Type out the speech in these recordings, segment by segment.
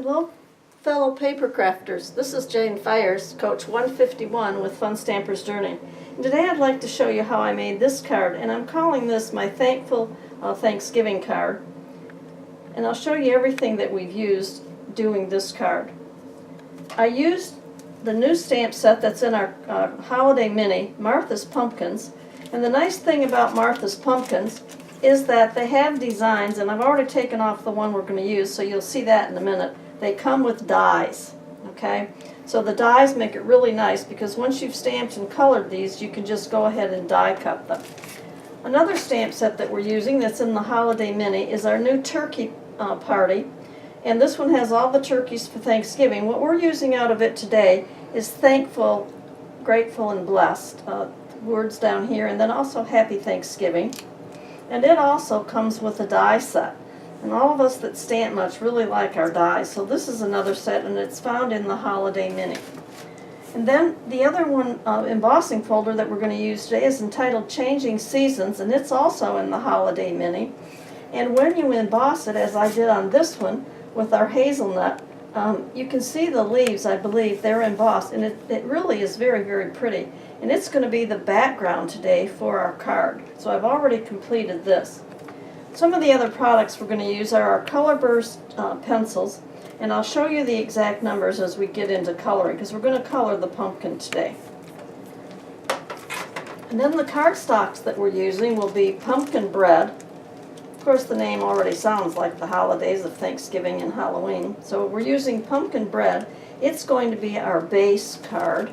Hello, fellow paper crafters. This is Jane Fires, Coach 151 with Fun Stampers Journey. And today I'd like to show you how I made this card, and I'm calling this my Thankful Thanksgiving card. And I'll show you everything that we've used doing this card. I used the new stamp set that's in our Holiday Mini, Martha's Pumpkins. And the nice thing about Martha's Pumpkins is that they have designs, and I've already taken off the one we're going to use, so you'll see that in a minute. They come with dies, okay? So the dies make it really nice because once you've stamped and colored these, you can just go ahead and die cut them. Another stamp set that we're using that's in the Holiday Mini is our new turkey party, and this one has all the turkeys for Thanksgiving. What we're using out of it today is thankful, grateful, and blessed. Words down here, and then also Happy Thanksgiving. And it also comes with a die set. And all of us that stamp much really like our dies. So this is another set, and it's found in the Holiday Mini. And then the other one embossing folder that we're going to use today is entitled Changing Seasons, and it's also in the Holiday Mini. And when you emboss it, as I did on this one with our hazelnut, you can see the leaves, I believe, they're embossed, and it really is very, very pretty. And it's going to be the background today for our card. So I've already completed this. Some of the other products we're going to use are our Color Burst pencils, and I'll show you the exact numbers as we get into coloring, because we're going to color the pumpkin today. And then the cardstocks that we're using will be pumpkin bread. Of course, the name already sounds like the holidays of Thanksgiving and Halloween. So we're using pumpkin bread. It's going to be our base card.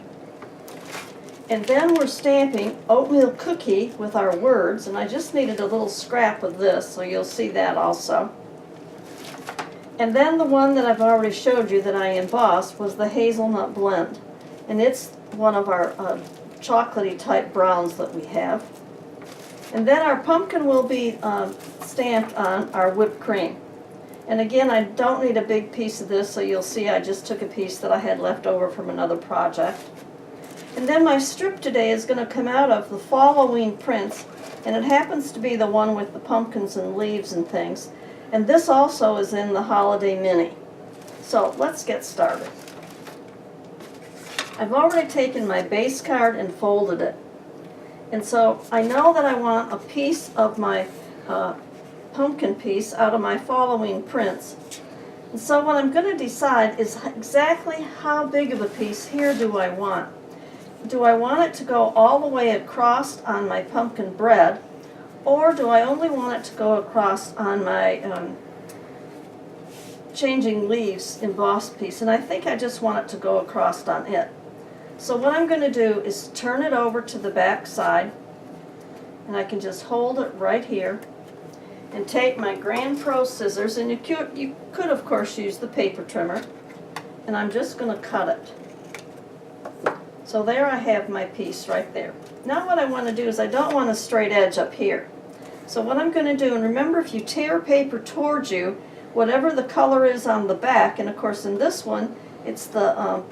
And then we're stamping oatmeal cookie with our words, and I just needed a little scrap of this, so you'll see that also. And then the one that I've already showed you that I embossed was the hazelnut blend, and it's one of our chocolatey type browns that we have. And then our pumpkin will be stamped on our whipped cream. And again, I don't need a big piece of this, so you'll see I just took a piece that I had left over from another project. And then my strip today is going to come out of the Falloween prints, and it happens to be the one with the pumpkins and leaves and things. And this also is in the Holiday Mini. So let's get started. I've already taken my base card and folded it. And so I know that I want a piece of my pumpkin piece out of my Falloween prints. And so what I'm going to decide is exactly how big of a piece here do I want. Do I want it to go all the way across on my pumpkin bread, or do I only want it to go across on my Changing Leaves embossed piece? And I think I just want it to go across on it. So what I'm going to do is turn it over to the back side, and I can just hold it right here and take my Grand Pro scissors, and you could of course use the paper trimmer, and I'm just going to cut it. So there I have my piece right there. Now what I want to do is I don't want a straight edge up here. So what I'm going to do, and remember, if you tear paper towards you, whatever the color is on the back, and of course in this one it's the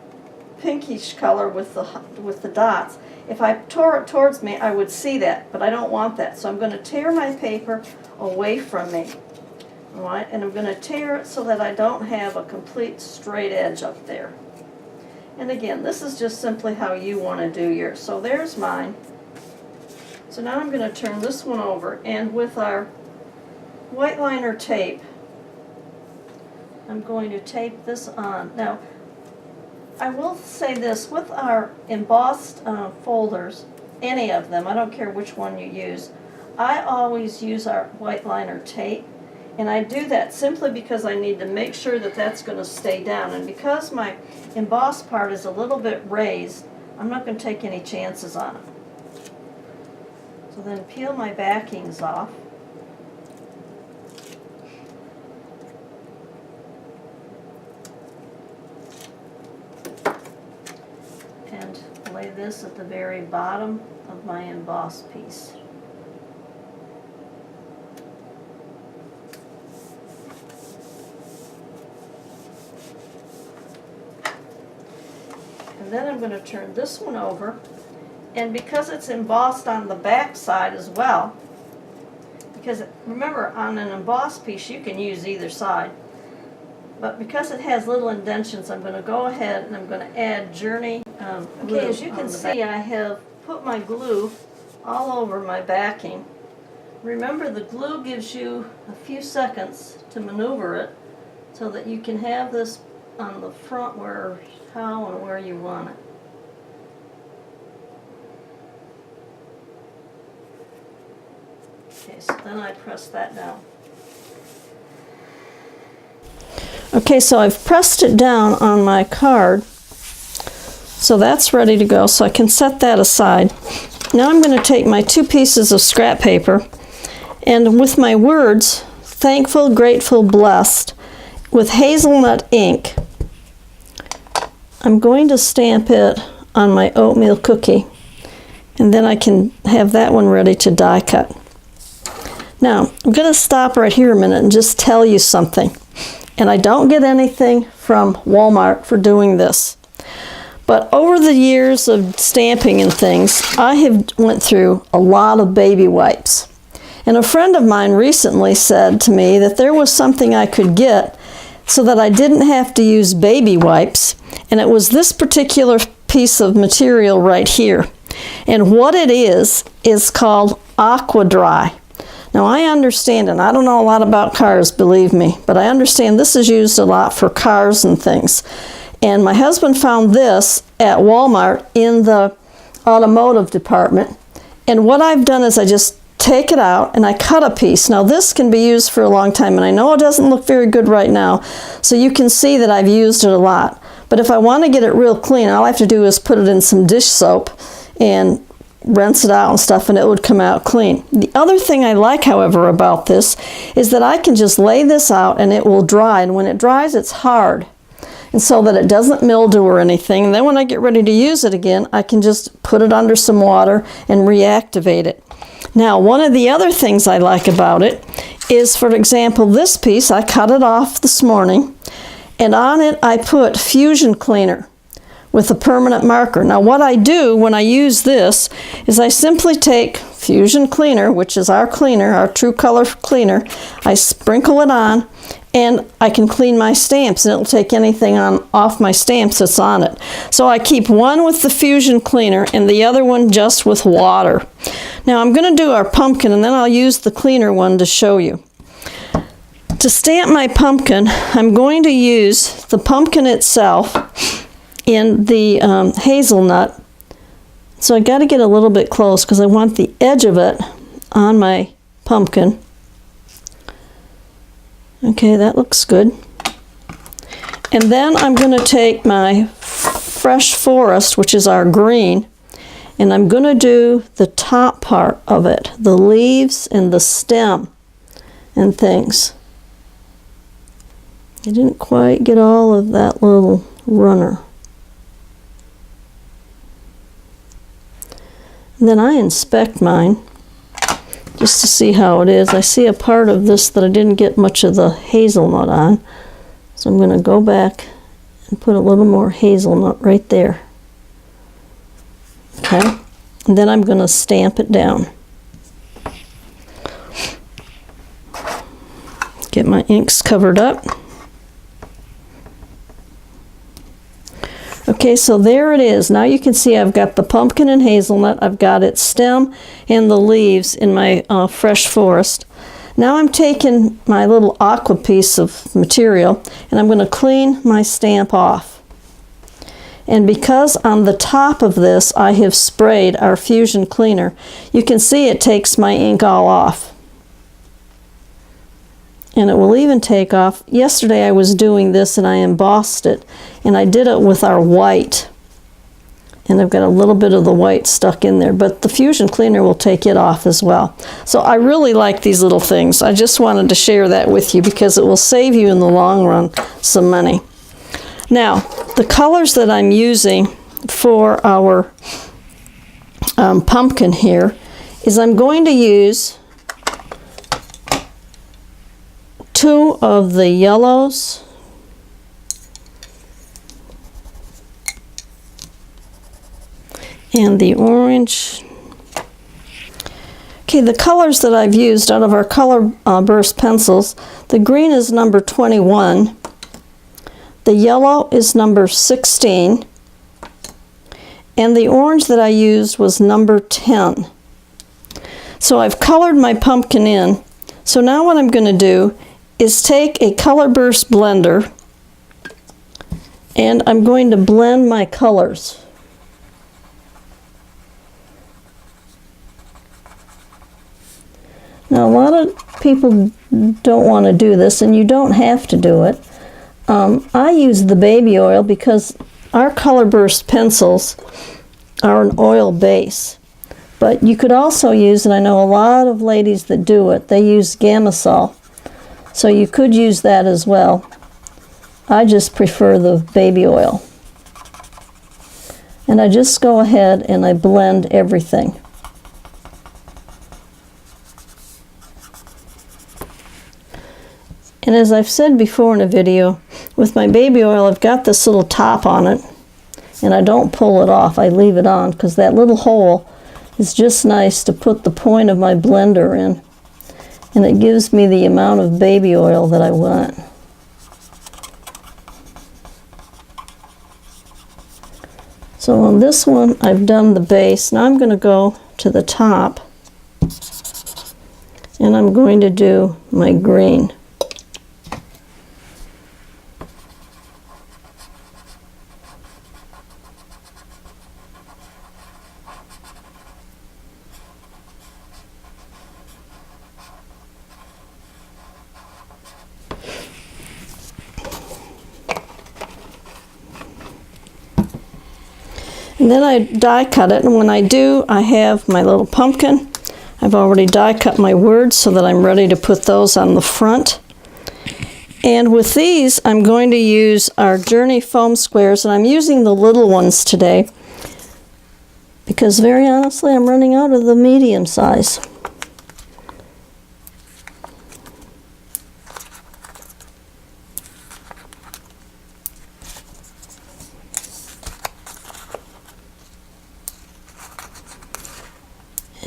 pinkish color with the dots. If I tore it towards me, I would see that, but I don't want that. So I'm going to tear my paper away from me. All right, and I'm going to tear it so that I don't have a complete straight edge up there. And again, this is just simply how you want to do yours. So there's mine. So now I'm going to turn this one over, and with our white liner tape, I'm going to tape this on. Now, I will say this, with our embossed folders, any of them, I don't care which one you use, I always use our white liner tape. And I do that simply because I need to make sure that that's going to stay down. And because my embossed part is a little bit raised, I'm not going to take any chances on it. So then peel my backings off. And lay this at the very bottom of my embossed piece. And then I'm going to turn this one over, and because it's embossed on the back side as well, because remember, on an embossed piece you can use either side, But because it has little indentions, I'm going to go ahead and I'm going to add Journey glue. Okay, as you can see, I have put my glue all over my backing. Remember, the glue gives you a few seconds to maneuver it so that you can have this on the front how and where you want it. Okay, so then I press that down. Okay, so I've pressed it down on my card, so that's ready to go, so I can set that aside. Now I'm going to take my 2 pieces of scrap paper, and with my words, thankful, grateful, blessed, with hazelnut ink, I'm going to stamp it on my oatmeal cookie, and then I can have that one ready to die cut. Now, I'm going to stop right here a minute and just tell you something. And I don't get anything from Walmart for doing this. But over the years of stamping and things, I have went through a lot of baby wipes. And a friend of mine recently said to me that there was something I could get so that I didn't have to use baby wipes. And it was this particular piece of material right here. And what it is called Aqua Dry. Now I understand, and I don't know a lot about cars, believe me, but I understand this is used a lot for cars and things. And my husband found this at Walmart in the automotive department. And what I've done is I just take it out and I cut a piece. Now this can be used for a long time, and I know it doesn't look very good right now, so you can see that I've used it a lot. But if I want to get it real clean, all I have to do is put it in some dish soap and rinse it out and stuff, and it would come out clean. The other thing I like, however, about this is that I can just lay this out and it will dry, and when it dries it's hard, and so that it doesn't mildew or anything. And then when I get ready to use it again, I can just put it under some water and reactivate it. Now, one of the other things I like about it is, for example, this piece, I cut it off this morning, and on it I put Fusion Cleaner with a permanent marker. Now what I do when I use this is I simply take Fusion Cleaner, which is our cleaner, our True Color cleaner, I sprinkle it on, and I can clean my stamps, and it'll take anything off my stamps that's on it. So I keep one with the Fusion Cleaner and the other one just with water. Now I'm going to do our pumpkin, and then I'll use the cleaner one to show you. To stamp my pumpkin, I'm going to use the pumpkin itself in the hazelnut. So I got to get a little bit close because I want the edge of it on my pumpkin. Okay, that looks good. And then I'm going to take my Fresh Forest, which is our green, and I'm going to do the top part of it, the leaves and the stem and things. I didn't quite get all of that little runner. And then I inspect mine just to see how it is. I see a part of this that I didn't get much of the hazelnut on, so I'm going to go back and put a little more hazelnut right there. Okay, and then I'm going to stamp it down. Get my inks covered up. Okay, so there it is. Now you can see I've got the pumpkin and hazelnut, I've got its stem and the leaves in my Fresh Forest. Now I'm taking my little aqua piece of material and I'm going to clean my stamp off. And because on the top of this I have sprayed our Fusion Cleaner, you can see it takes my ink all off. And it will even take off. Yesterday I was doing this and I embossed it, and I did it with our white, and I've got a little bit of the white stuck in there, but the Fusion Cleaner will take it off as well. So I really like these little things. I just wanted to share that with you because it will save you in the long run some money. Now the colors that I'm using for our pumpkin here is I'm going to use 2 of the yellows, and the orange. Okay, the colors that I've used out of our Color Burst pencils, the green is number 21, The yellow is number 16. And the orange that I used was number 10. So I've colored my pumpkin in. So now what I'm going to do is take a Color Burst blender and I'm going to blend my colors. Now a lot of people don't want to do this, and you don't have to do it. I use the baby oil because our Color Burst pencils are an oil base. But you could also use, and I know a lot of ladies that do it, they use Gamsol. So you could use that as well. I just prefer the baby oil. And I just go ahead and I blend everything. And as I've said before in a video, with my baby oil I've got this little top on it, and I don't pull it off, I leave it on because that little hole is just nice to put the point of my blender in, and it gives me the amount of baby oil that I want. So on this one I've done the base. Now I'm going to go to the top and I'm going to do my green. And then I die cut it, and when I do, I have my little pumpkin. I've already die cut my words so that I'm ready to put those on the front. And with these, I'm going to use our Journey foam squares, and I'm using the little ones today because very honestly, I'm running out of the medium size.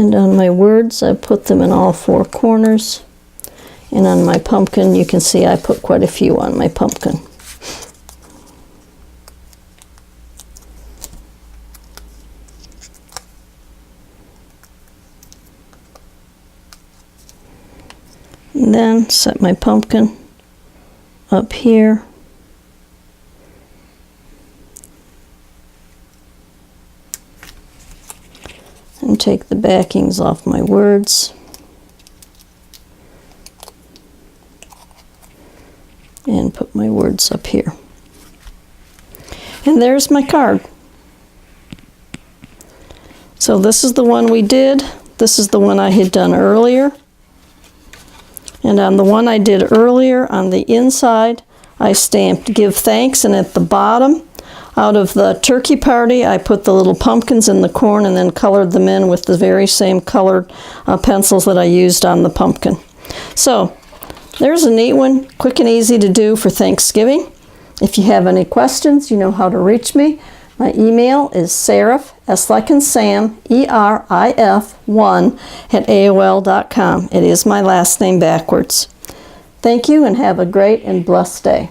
And on my words, I put them in all four corners. And on my pumpkin, you can see I put quite a few on my pumpkin. And then set my pumpkin up here. And take the backings off my words. And put my words up here. And there's my card. So this is the one we did. This is the one I had done earlier. And on the one I did earlier, on the inside, I stamped "Give Thanks," and at the bottom, out of the turkey party, I put the little pumpkins in the corn and then colored them in with the very same colored pencils that I used on the pumpkin. So there's a neat one, quick and easy to do for Thanksgiving. If you have any questions, you know how to reach me. My email is serif, S like in Sam, ERIF1 @AOL.com. It is my last name backwards. Thank you and have a great and blessed day.